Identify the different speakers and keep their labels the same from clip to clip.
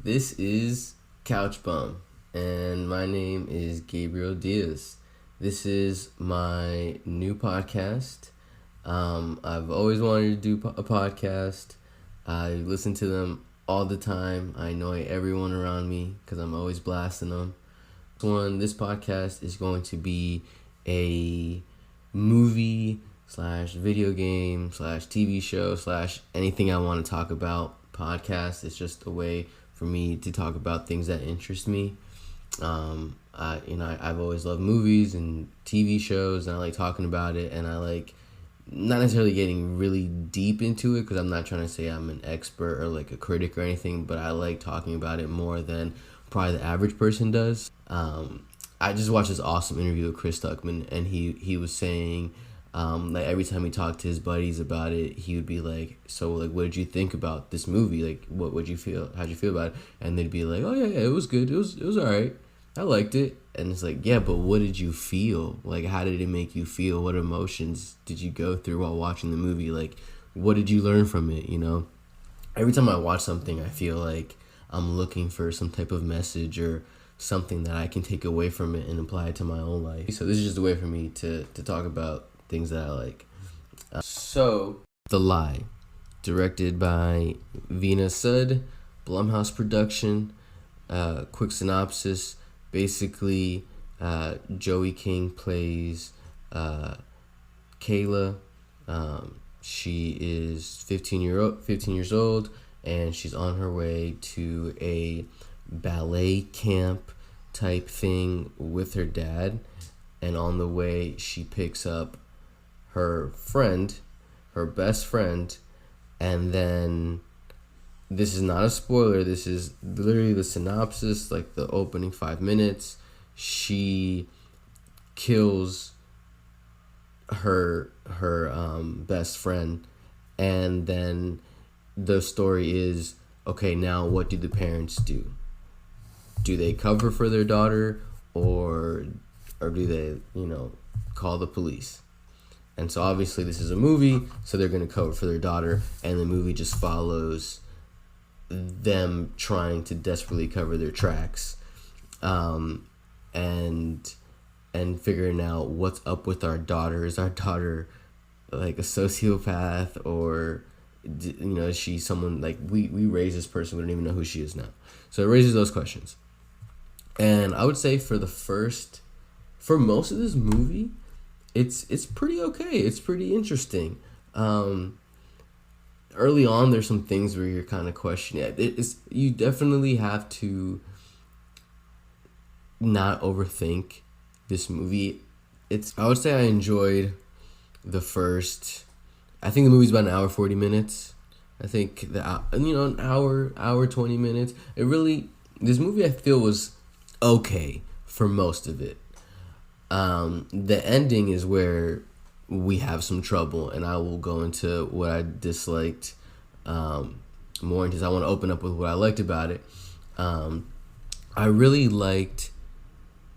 Speaker 1: This is Couch Bum, and my name is Gabriel Diaz. This is my new podcast. I've always wanted to do a podcast. I listen to them all the time. I annoy everyone around me because I'm always blasting them. This podcast is going to be a movie / video game / TV show / anything I want to talk about. Podcast is just a way for me to talk about things that interest me. I've always loved movies and TV shows, and I like talking about it, and I like not necessarily getting really deep into it because I'm not trying to say I'm an expert or like a critic or anything, but I like talking about it more than probably the average person does. I just watched this awesome interview with Chris Tuckman, and he was saying like every time he talked to his buddies about it, he would be like, so like, what did you think about this movie? Like, what would you feel? How'd you feel about it? And they'd be like, oh yeah, it was good. It was all right. I liked it. And it's like, yeah, but what did you feel? Like, how did it make you feel? What emotions did you go through while watching the movie? Like, what did you learn from it? You know, every time I watch something, I feel like I'm looking for some type of message or something that I can take away from it and apply it to my own life. So this is just a way for me to talk about things that I like. So, The Lie, directed by Veena Sud, Blumhouse production. Quick synopsis. Basically, Joey King plays Kayla. She is 15 years old, and she's on her way to a ballet camp type thing with her dad. And on the way, she picks up her best friend, and then this is not a spoiler, this is literally the synopsis, like the opening 5 minutes. She kills her best friend, and then the story is, okay, now what do the parents do? Do they cover for their daughter, or do they, call the police? And so obviously this is a movie, so they're going to cover for their daughter, and the movie just follows them trying to desperately cover their tracks, and figuring out what's up with our daughter. Is our daughter like a sociopath, or is she someone like we raise this person, we don't even know who she is now? So it raises those questions. And I would say for most of this movie, it's pretty okay. It's pretty interesting. Early on, there's some things where you're kind of questioning it. You definitely have to not overthink this movie. I would say I enjoyed the first. I think the movie's about an hour 40 minutes. I think an hour 20 minutes. This movie I feel was okay for most of it. The ending is where we have some trouble, and I will go into what I disliked more, because I want to open up with what I liked about it. I really liked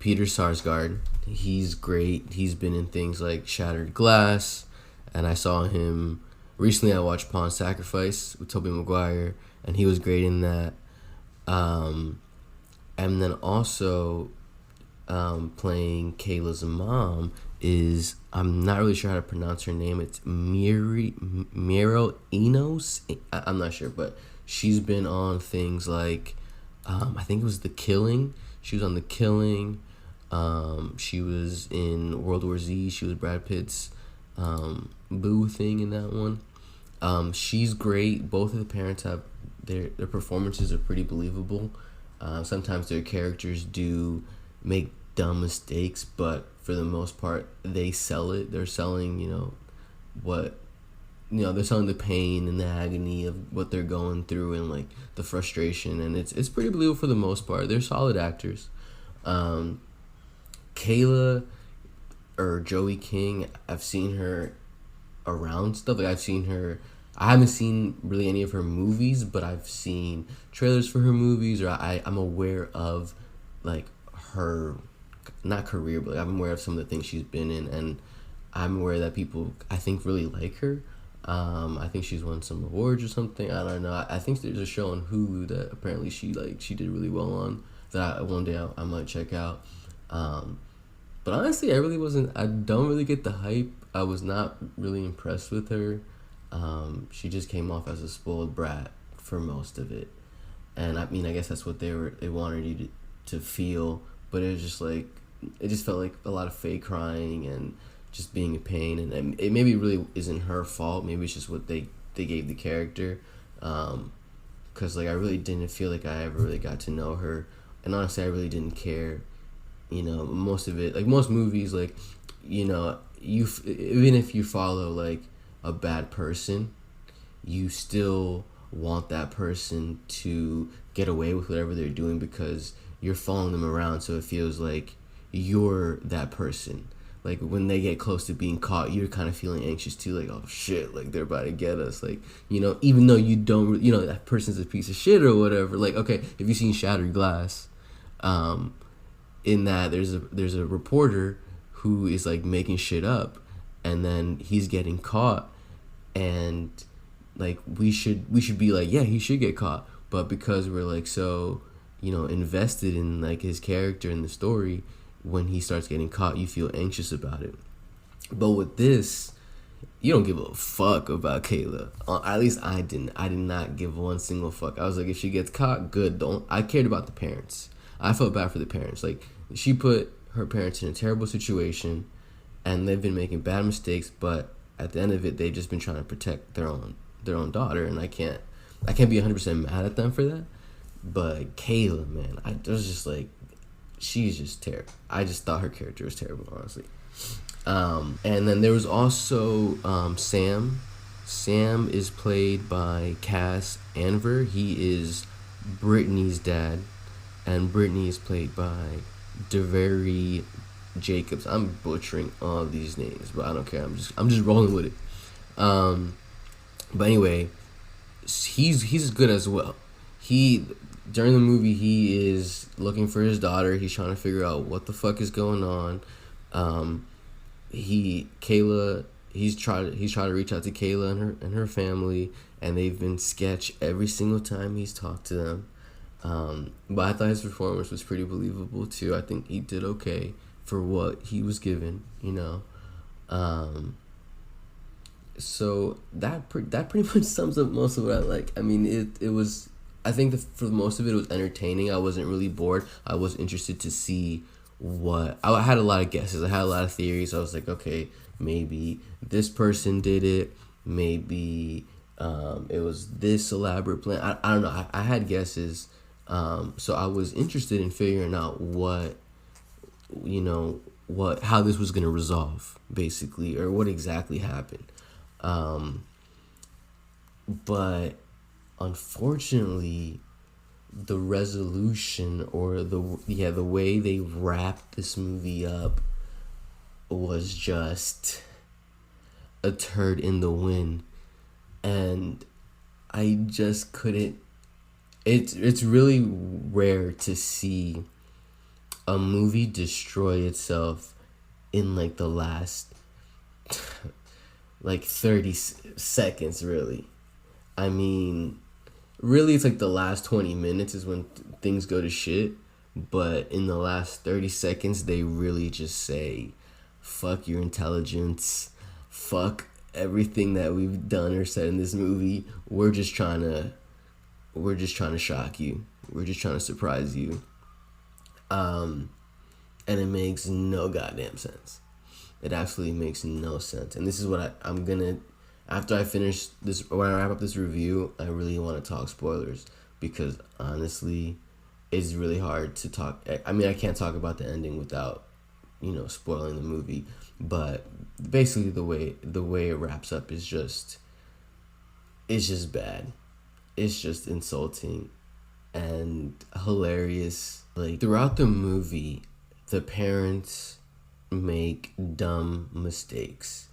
Speaker 1: Peter Sarsgaard. He's great. He's been in things like Shattered Glass, and I saw him recently. I watched Pawn Sacrifice with Tobey Maguire, and he was great in that. And then also playing Kayla's mom is, I'm not really sure how to pronounce her name. It's Miro Enos. I'm not sure, but she's been on things like, I think it was The Killing. She was on The Killing. She was in World War Z. She was Brad Pitt's boo thing in that one. She's great. Both of the parents have their performances are pretty believable. Sometimes their characters do make dumb mistakes, but for the most part, they sell it. They're selling, they're selling the pain and the agony of what they're going through, and like the frustration, and it's pretty believable for the most part. They're solid actors. Kayla, or Joey King, I've seen her around stuff. Like I haven't seen really any of her movies, but I've seen trailers for her movies, or I'm aware of like her, not career, but I'm aware of some of the things she's been in, and I'm aware that people, I think, really like her. I think she's won some awards or something. I don't know. I think there's a show on Hulu that apparently she did really well on, that one day I might check out. But honestly, I don't really get the hype. I was not really impressed with her. She just came off as a spoiled brat for most of it. And I mean, I guess that's what they wanted you to feel, but it was just like, it just felt like a lot of fake crying and just being a pain, and it maybe really isn't her fault. Maybe it's just what they gave the character, because like I really didn't feel like I ever really got to know her, and honestly I really didn't care. Most of it, like most movies, like even if you follow like a bad person, you still want that person to get away with whatever they're doing because you're following them around, so it feels like you're that person. Like when they get close to being caught, you're kind of feeling anxious too, like, oh shit, like they're about to get us, like, even though you don't, that person's a piece of shit or whatever. Like, okay, if you've seen Shattered Glass, in that there's a reporter who is like making shit up, and then he's getting caught, and like we should be like, yeah, he should get caught, but because we're like so invested in like his character and the story, when he starts getting caught you feel anxious about it. But with this, you don't give a fuck about Kayla. At least I didn't. I did not give one single fuck. I was like, if she gets caught, good. Don't. I cared about the parents. I felt bad for the parents. Like, she put her parents in a terrible situation, and they've been making bad mistakes, but at the end of it, they've just been trying to protect their own daughter, and I can't be 100% mad at them for that. But Kayla, man, I was just like, she's just terrible. I just thought her character was terrible, honestly. And then there was also Sam. Sam is played by Cass Anver. He is Brittany's dad, and Brittany is played by DeVary Jacobs. I'm butchering all these names, but I don't care. I'm just rolling with it. But anyway, he's good as well. During the movie, he is looking for his daughter. He's trying to figure out what the fuck is going on. He's tried to reach out to Kayla and her family, and they've been sketch every single time he's talked to them. But I thought his performance was pretty believable too. I think he did okay for what he was given, So that pretty much sums up most of what I like. I mean, it was. I think for most of it was entertaining. I wasn't really bored. I was interested to see what. I had a lot of guesses. I had a lot of theories. I was like, okay, maybe this person did it. Maybe it was this elaborate plan. I don't know. I had guesses. So I was interested in figuring out how this was gonna resolve, basically, or what exactly happened. But unfortunately, the resolution or the way they wrapped this movie up was just a turd in the wind, and I just couldn't. It's really rare to see a movie destroy itself in like the last like 30 seconds, really. I mean, really, it's like the last 20 minutes is when things go to shit, but in the last 30 seconds, they really just say, fuck your intelligence, fuck everything that we've done or said in this movie. We're just trying to shock you. We're just trying to surprise you. And it makes no goddamn sense. It absolutely makes no sense. And this is what I'm gonna, after I finish this, when I wrap up this review, I really want to talk spoilers, because honestly, it's really hard to talk. I mean, I can't talk about the ending without, spoiling the movie. But basically, the way it wraps up is just, it's just bad. It's just insulting and hilarious. Like, throughout the movie, the parents make dumb mistakes.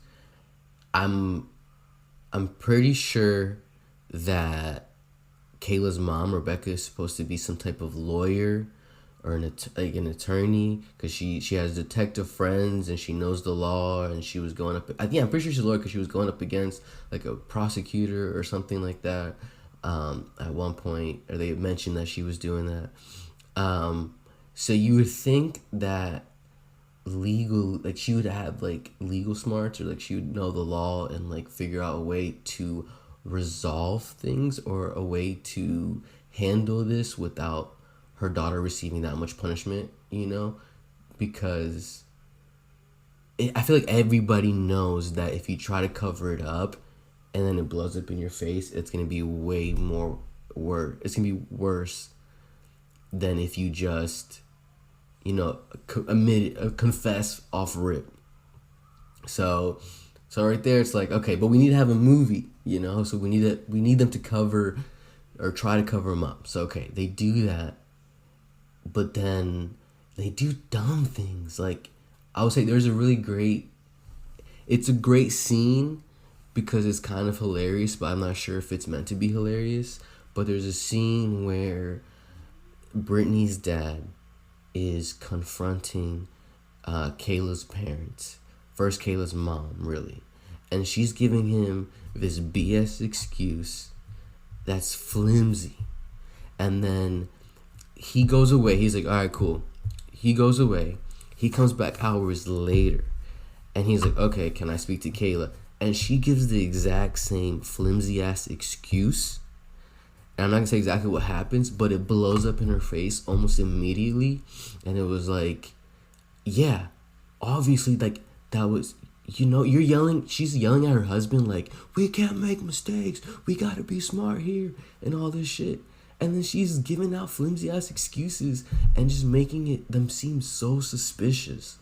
Speaker 1: I'm pretty sure that Kayla's mom, Rebecca, is supposed to be some type of lawyer or an attorney, because she has detective friends and she knows the law, and she was going up. I'm pretty sure she's a lawyer because she was going up against like a prosecutor or something like that. At one point, or they mentioned that she was doing that. So you would think that she would have like legal smarts, or like she would know the law and like figure out a way to resolve things, or a way to handle this without her daughter receiving that much punishment, because I feel like everybody knows that if you try to cover it up and then it blows up in your face, it's going to be way more worse. It's going to be worse than if you just, confess off rip. So right there, it's like, okay, but we need to have a movie, so we need them to cover, or try to cover them up. So, okay, they do that, but then they do dumb things. Like, I would say it's a great scene because it's kind of hilarious, but I'm not sure if it's meant to be hilarious. But there's a scene where Brittany's dad is confronting Kayla's parents. First, Kayla's mom, really. And she's giving him this BS excuse that's flimsy. And then he goes away. He's like, all right, cool. He goes away. He comes back hours later. And he's like, okay, can I speak to Kayla? And she gives the exact same flimsy-ass excuse. And I'm not going to say exactly what happens, but it blows up in her face almost immediately. And it was like, yeah, obviously, like, that was, you're yelling, she's yelling at her husband, like, we can't make mistakes, we got to be smart here, and all this shit. And then she's giving out flimsy-ass excuses and just making them seem so suspicious.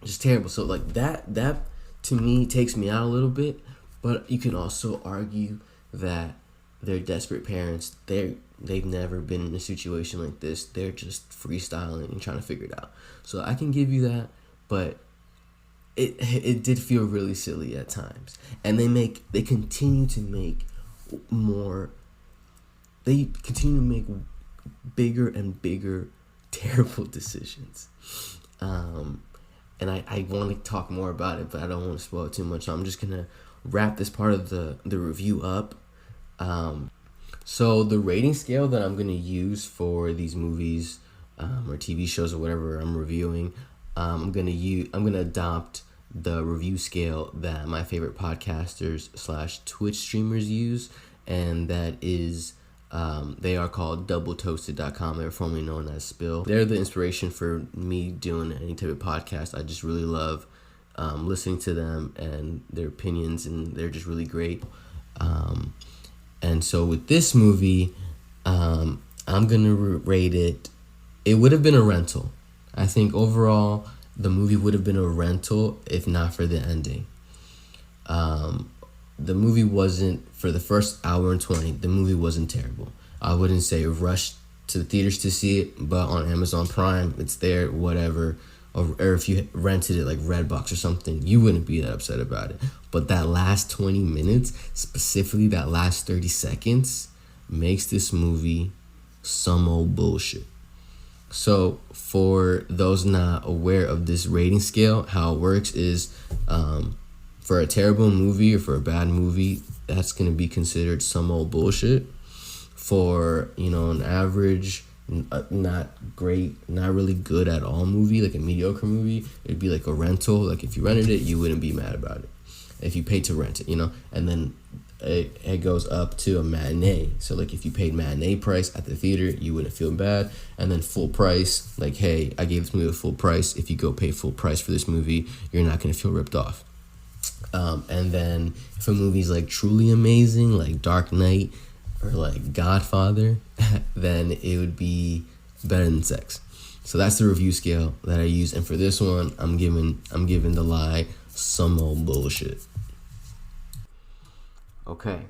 Speaker 1: Just terrible. So, like, that to me takes me out a little bit. But you can also argue that they're desperate parents. They've never been in a situation like this. They're just freestyling and trying to figure it out. So I can give you that, but it did feel really silly at times. And they continue to make bigger and bigger terrible decisions. And I want to talk more about it, but I don't want to spoil it too much. So I'm just going to wrap this part of the review up. So the rating scale that I'm going to use for these movies or TV shows or whatever I'm reviewing, I'm going to adopt the review scale that my favorite podcasters / Twitch streamers use, and that is they are called doubletoasted.com. They're formerly known as Spill. They're the inspiration for me doing any type of podcast. I just really love listening to them and their opinions, and they're just really great. And so with this movie, I'm going to rate it. It would have been a rental. I think overall, the movie would have been a rental if not for the ending. The movie wasn't, for the first hour and 20, the movie wasn't terrible. I wouldn't say rush to the theaters to see it, but on Amazon Prime, it's there, whatever. Or if you rented it like Redbox or something, you wouldn't be that upset about it. But that last 20 minutes, specifically that last 30 seconds, makes this movie some old bullshit. So for those not aware of this rating scale, how it works is for a terrible movie or for a bad movie, that's going to be considered some old bullshit. For, an average, not great, not really good at all movie, like a mediocre movie, it'd be like a rental. Like if you rented it, you wouldn't be mad about it if you paid to rent it, and then it goes up to a matinee. So like if you paid matinee price at the theater, you wouldn't feel bad. And then full price, like, hey, I gave this movie a full price. If you go pay full price for this movie, you're not going to feel ripped off. And then if a movie's like truly amazing, like Dark Knight or like Godfather, then it would be better than sex. So that's the review scale that I use. And for this one, I'm giving The Lie some old bullshit. Okay.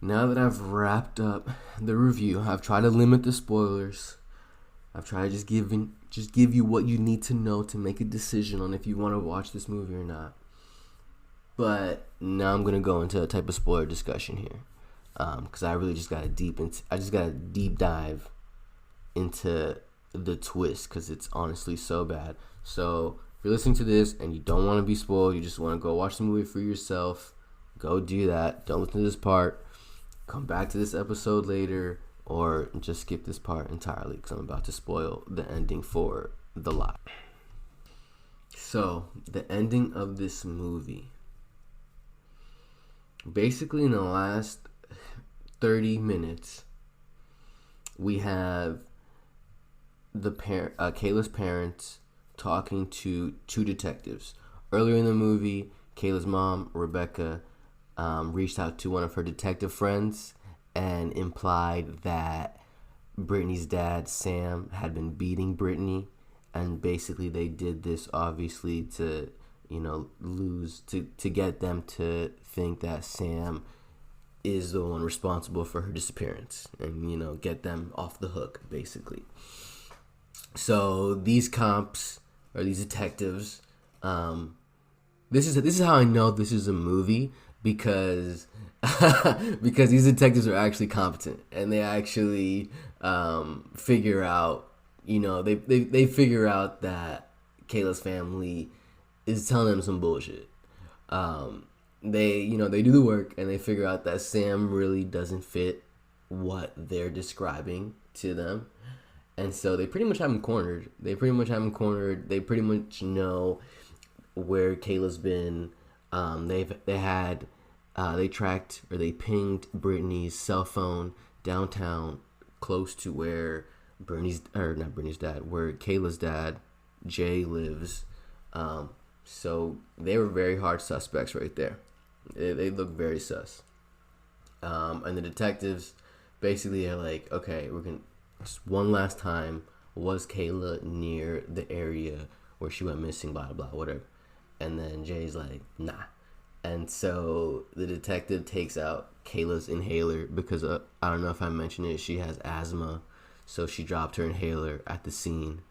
Speaker 1: Now that I've wrapped up the review, I've tried to limit the spoilers. I've tried to just give you what you need to know to make a decision on if you want to watch this movie or not. But now I'm gonna go into a type of spoiler discussion here, because I really just got a deep dive into the twist because it's honestly so bad. So if you're listening to this and you don't want to be spoiled, you just want to go watch the movie for yourself, go do that. Don't listen to this part. Come back to this episode later, or just skip this part entirely because I'm about to spoil the ending for The Lie. So, the ending of this movie. Basically, in the last 30 minutes, we have Kayla's parents talking to two detectives. Earlier in the movie, Kayla's mom, Rebecca, reached out to one of her detective friends and implied that Brittany's dad, Sam, had been beating Brittany, and basically they did this obviously to, to get them to think that Sam is the one responsible for her disappearance and, get them off the hook, basically. So these cops, or these detectives, this is how I know this is a movie, because these detectives are actually competent and they actually figure out, they figure out that Kayla's family is telling them some bullshit. They do the work and they figure out that Sam really doesn't fit what they're describing to them. And so they pretty much have him cornered. They pretty much know where Kayla's been. They tracked, or they pinged Brittany's cell phone downtown, close to where where Kayla's dad, Jay, lives. So they were very hard suspects right there. They look very sus. And the detectives basically are like, okay, we're gonna just one last time. Was Kayla near the area where she went missing? Blah blah whatever. And then Jay's like, nah. And so the detective takes out Kayla's inhaler because I don't know if I mentioned it, she has asthma, so she dropped her inhaler at the scene.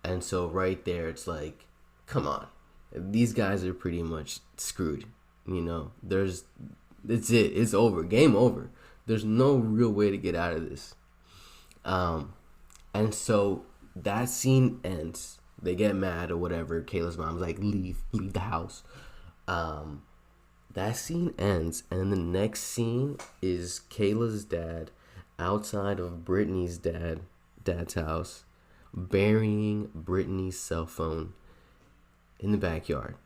Speaker 1: And so right there, it's like, come on, these guys are pretty much screwed. It's it. It's over. Game over. There's no real way to get out of this. And so that scene ends. They get mad or whatever. Kayla's mom's like, leave the house. That scene ends, and then the next scene is Kayla's dad outside of Brittany's dad's house, burying Brittany's cell phone in the backyard.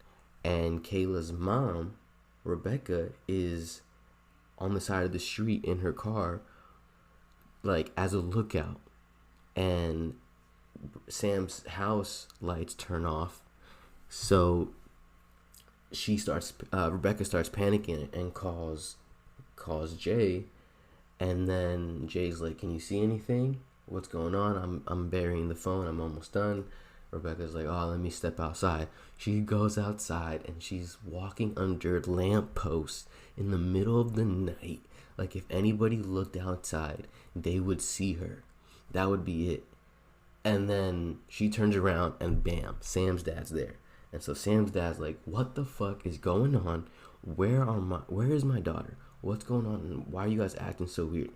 Speaker 1: And Kayla's mom, Rebecca, is on the side of the street in her car, like as a lookout. And Sam's house lights turn off, so Rebecca starts panicking and calls Jay, and then Jay's like, can you see anything? What's going on? I'm burying the phone. I'm almost done. Rebecca's like, oh, let me step outside. She goes outside and she's walking under lampposts in the middle of the night. Like if anybody looked outside, they would see her. That would be it. And then she turns around and bam, Sam's dad's there. And so Sam's dad's like, what the fuck is going on? Where is my daughter? What's going on? And why are you guys acting so weird?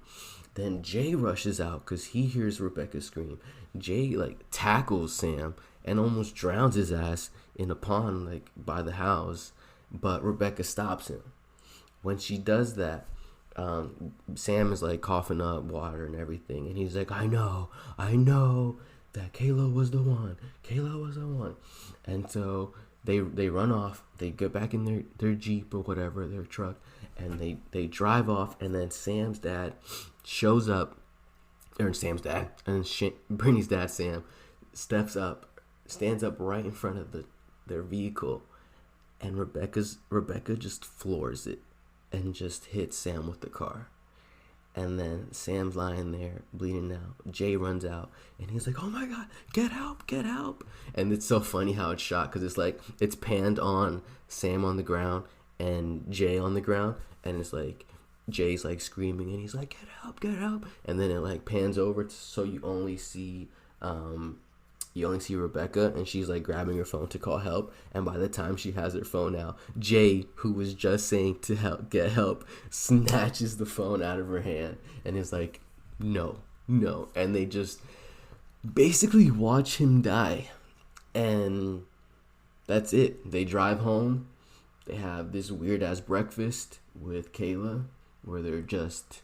Speaker 1: Then Jay rushes out because he hears Rebecca scream. Jay tackles Sam and almost drowns his ass in a pond by the house. But Rebecca stops him. When she does that, Sam is coughing up water and everything. And he's like, I know that Kayla was the one. And so they run off. They get back in their Jeep or whatever, their truck, and they drive off. And then Sam's dad shows up, or Sam's dad, and Brittany's dad, Sam, stands up right in front of their vehicle, and Rebecca just floors it and just hits Sam with the car. And then Sam's lying there, bleeding out. Jay runs out, and he's like, oh my God, get help. And it's so funny how it's shot, because it's panned on Sam on the ground and Jay on the ground, and it's Jay's screaming, and he's like, get help. And then it pans over, so you only see Rebecca, and she's grabbing her phone to call help. And by the time she has her phone out, Jay, who was just saying to get help, snatches the phone out of her hand and is like, no. And they just, basically watch him die. And that's it. They drive home. They have this weird ass breakfast with Kayla where they're just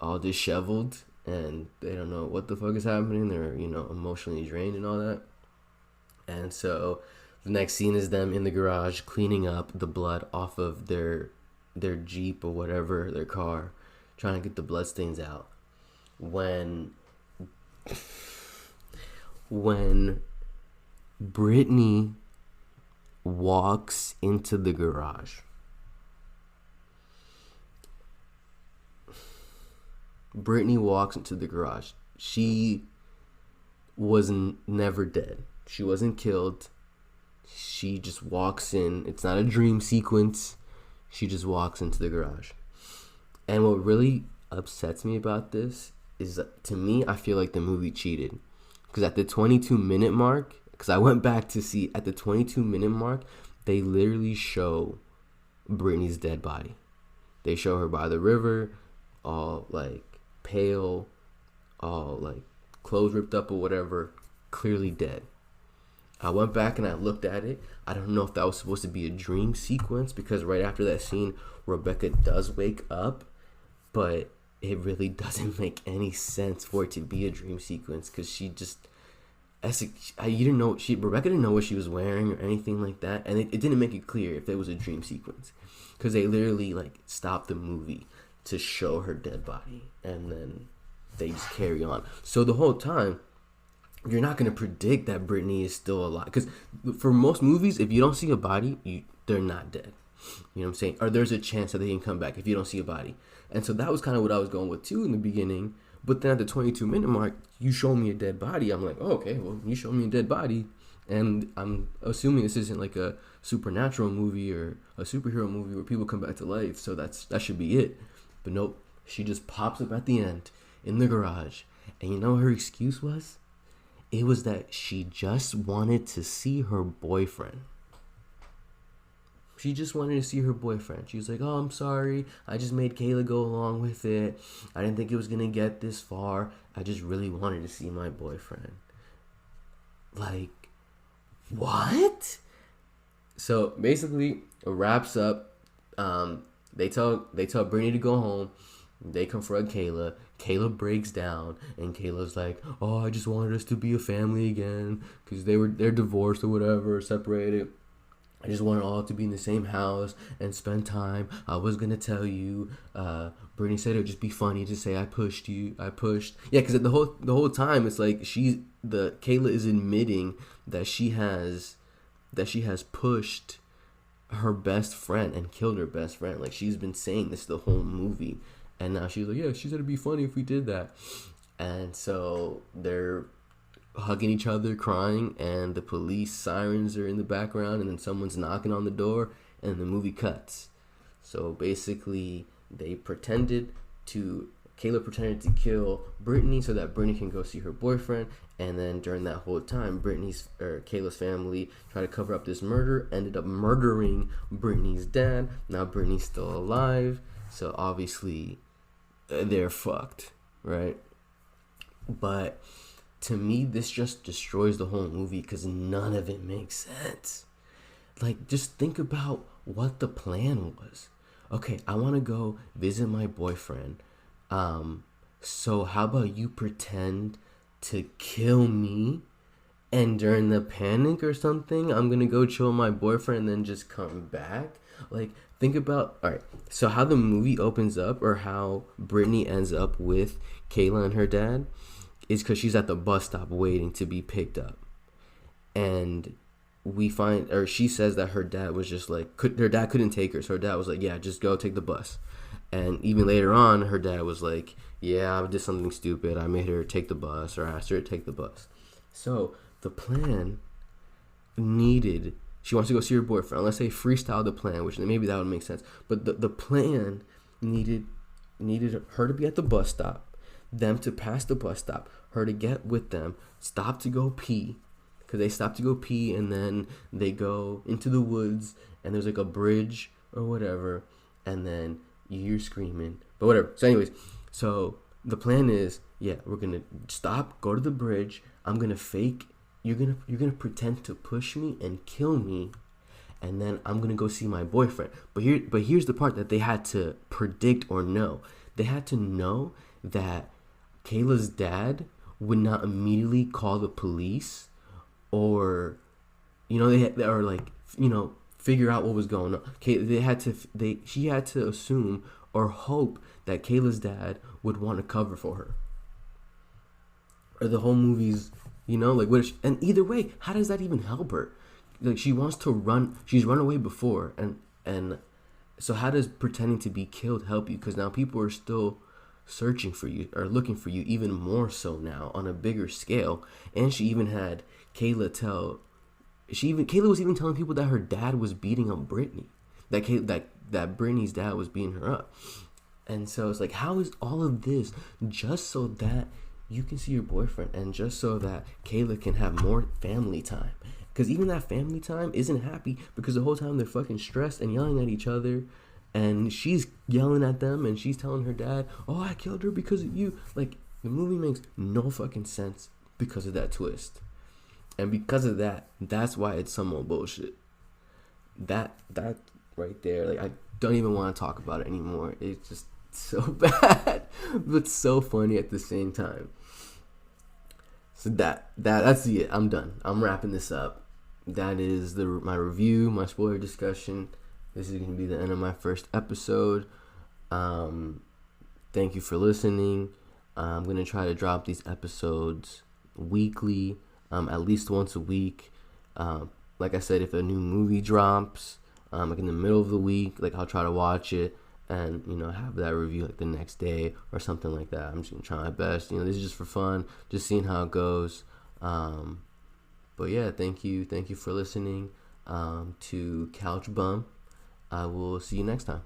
Speaker 1: all disheveled and they don't know what the fuck is happening. They're, emotionally drained and all that. And so the next scene is them in the garage cleaning up the blood off of their Jeep or whatever, their car, trying to get the bloodstains out. When Brittany walks into the garage, she was never dead. She wasn't killed. She just walks in. It's not a dream sequence. She just walks into the garage. And what really upsets me about this is that, to me, I feel like the movie cheated. Because at the 22-minute mark, because I went back to see, at the 22-minute mark, they literally show Brittany's dead body. They show her by the river, all like pale, all like clothes ripped up or whatever, clearly dead. I went back and I looked at it. I don't know if that was supposed to be a dream sequence, because right after that scene, Rebecca does wake up, but it really doesn't make any sense for it to be a dream sequence, because she just, Rebecca didn't know what she was wearing or anything like that, and it didn't make it clear if it was a dream sequence, because they literally like stopped the movie to show her dead body, and then they just carry on. So the whole time, you're not going to predict that Brittany is still alive. Because for most movies, if you don't see a body, they're not dead. You know what I'm saying? Or there's a chance that they can come back if you don't see a body. And so that was kind of what I was going with too in the beginning. But then at the 22-minute mark, you show me a dead body. I'm like, oh, okay, well, you show me a dead body. And I'm assuming this isn't like a supernatural movie or a superhero movie where people come back to life. So that should be it. But nope, she just pops up at the end in the garage. And you know what her excuse was? It was that she just wanted to see her boyfriend. She just wanted to see her boyfriend. She was like, oh, I'm sorry. I just made Kayla go along with it. I didn't think it was going to get this far. I just really wanted to see my boyfriend. Like, what? So basically, it wraps up. They tell Brittany to go home. They confront Kayla. Kayla breaks down, and Kayla's like, "Oh, I just wanted us to be a family again, because they're divorced or whatever, separated. I just wanted all to be in the same house and spend time. I was gonna tell you." Brittany said it would just be funny to say I pushed you. I pushed. Yeah, because the whole time it's like Kayla is admitting that she has pushed her best friend and killed her best friend. Like, she's been saying this the whole movie. And now she's like, yeah, she said it'd be funny if we did that. And so they're hugging each other, crying, and the police sirens are in the background, and then someone's knocking on the door, and the movie cuts. So basically, Kayla pretended to kill Brittany so that Brittany can go see her boyfriend. And then during that whole time, Kayla's family tried to cover up this murder, ended up murdering Brittany's dad. Now Brittany's still alive. So obviously, they're fucked, right? But to me, this just destroys the whole movie because none of it makes sense. Like, just think about what the plan was. Okay, I want to go visit my boyfriend. So how about you pretend to kill me, and during the panic or something, I'm gonna go chill with my boyfriend and then just come back? Like, think about, all right, so how the movie opens up, or how Brittany ends up with Kayla and her dad, is because she's at the bus stop waiting to be picked up. And she says that her dad was just like, her dad couldn't take her. So her dad was like, yeah, just go take the bus. And even later on, her dad was like, yeah, I did something stupid. I made her take the bus, or asked her to take the bus. So the plan she wants to go see her boyfriend. Let's say freestyle the plan, which maybe that would make sense. But the plan needed her to be at the bus stop, them to pass the bus stop, her to get with them, stop to go pee, because they stop to go pee, and then they go into the woods, and there's like a bridge or whatever, and then you're screaming, but whatever. So anyways, so the plan is yeah, we're gonna stop, go to the bridge. I'm gonna fake. You're gonna pretend to push me and kill me, and then I'm gonna go see my boyfriend. But here's the part that they had to predict or know. They had to know that Kayla's dad would not immediately call the police, or they or like figure out what was going on. She had to assume or hope that Kayla's dad would want to cover for her. Or the whole movie's, and either way, how does that even help her? Like, she wants to run, she's run away before, and so how does pretending to be killed help you? Because now people are still searching for you or looking for you even more so now on a bigger scale. And she even had Kayla Kayla was even telling people that her dad was beating up Brittany, that Brittany's dad was beating her up. And so it's like, how is all of this just so that you can see your boyfriend and just so that Kayla can have more family time? Because even that family time isn't happy, because the whole time they're fucking stressed and yelling at each other, and she's yelling at them and she's telling her dad, oh, I killed her because of you. Like, the movie makes no fucking sense because of that twist. And because of that, that's why it's somewhat bullshit. That right there, like, I don't even want to talk about it anymore. It's just so bad, but so funny at the same time. So that's it. I'm done. I'm wrapping this up. That is my review, my spoiler discussion. This is going to be the end of my first episode. Thank you for listening. I'm going to try to drop these episodes weekly, at least once a week. Like I said, if a new movie drops, like in the middle of the week, like, I'll try to watch it and, have that review like the next day or something like that. I'm just going to try my best. This is just for fun, just seeing how it goes. But yeah, thank you for listening to Couch Bum. I will see you next time.